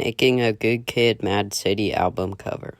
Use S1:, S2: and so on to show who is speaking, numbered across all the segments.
S1: Making a Good Kid, Mad City album cover.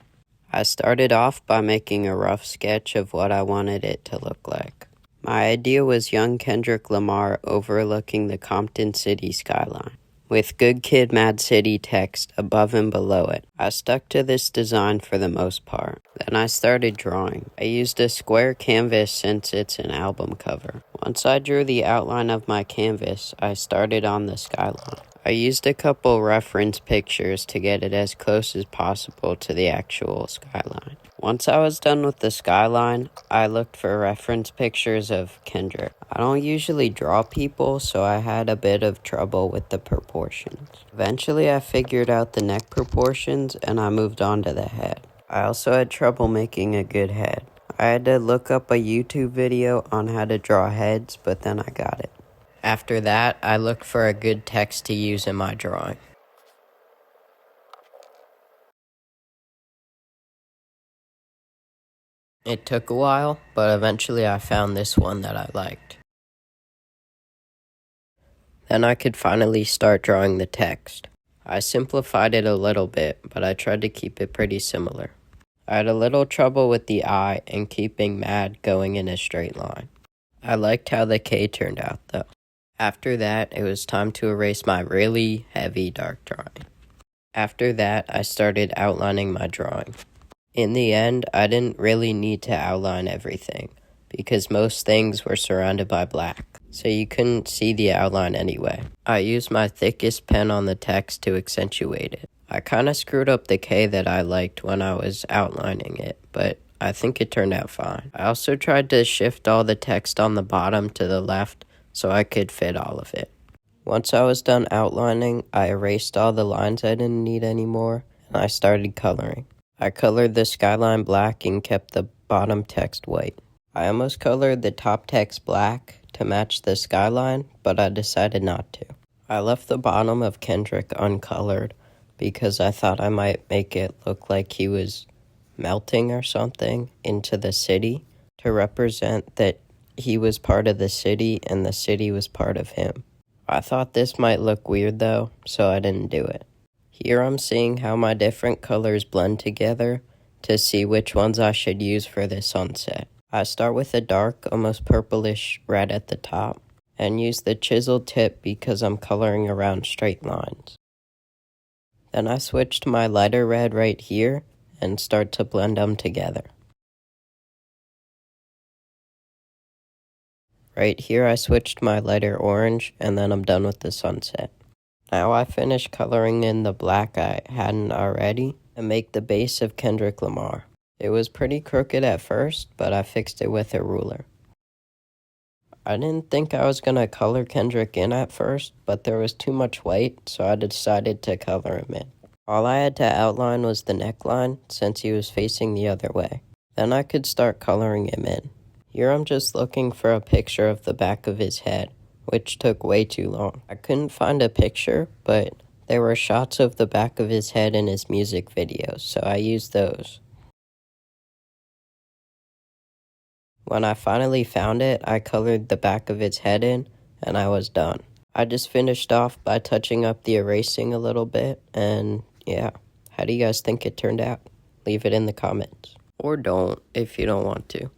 S1: I started off by making a rough sketch of what I wanted it to look like. My idea was young Kendrick Lamar overlooking the Compton city skyline, with Good Kid, Mad City text above and below it. I stuck to this design for the most part. Then I started drawing. I used a square canvas since it's an album cover. Once I drew the outline of my canvas, I started on the skyline. I used a couple reference pictures to get it as close as possible to the actual skyline. Once I was done with the skyline, I looked for reference pictures of Kendrick. I don't usually draw people, so I had a bit of trouble with the proportions. Eventually, I figured out the neck proportions and I moved on to the head. I also had trouble making a good head. I had to look up a YouTube video on how to draw heads, but then I got it. After that, I looked for a good text to use in my drawing. It took a while, but eventually I found this one that I liked. Then I could finally start drawing the text. I simplified it a little bit, but I tried to keep it pretty similar. I had a little trouble with the I and keeping mad going in a straight line. I liked how the K turned out though. After that, it was time to erase my really heavy dark drawing. After that, I started outlining my drawing. In the end, I didn't really need to outline everything, because most things were surrounded by black, so you couldn't see the outline anyway. I used my thickest pen on the text to accentuate it. I kinda screwed up the K that I liked when I was outlining it, but I think it turned out fine. I also tried to shift all the text on the bottom to the left so I could fit all of it. Once I was done outlining, I erased all the lines I didn't need anymore, and I started coloring. I colored the skyline black and kept the bottom text white. I almost colored the top text black to match the skyline, but I decided not to. I left the bottom of Kendrick uncolored because I thought I might make it look like he was melting or something into the city to represent that he was part of the city and the city was part of him. I thought this might look weird though, so I didn't do it. Here I'm seeing how my different colors blend together to see which ones I should use for the sunset. I start with a dark, almost purplish red at the top and use the chiseled tip because I'm coloring around straight lines. Then I switch to my lighter red right here and start to blend them together. Right here I switched my lighter orange and then I'm done with the sunset. Now I finished coloring in the black I hadn't already and make the base of Kendrick Lamar. It was pretty crooked at first, but I fixed it with a ruler. I didn't think I was going to color Kendrick in at first, but there was too much white, so I decided to color him in. All I had to outline was the neckline since he was facing the other way. Then I could start coloring him in. Here I'm just looking for a picture of the back of his head, which took way too long. I couldn't find a picture, but there were shots of the back of his head in his music videos, so I used those. When I finally found it, I colored the back of its head in, and I was done. I just finished off by touching up the erasing a little bit, and yeah. How do you guys think it turned out? Leave it in the comments. Or don't, if you don't want to.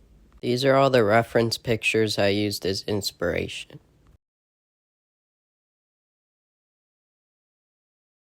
S1: These are all the reference pictures I used as inspiration.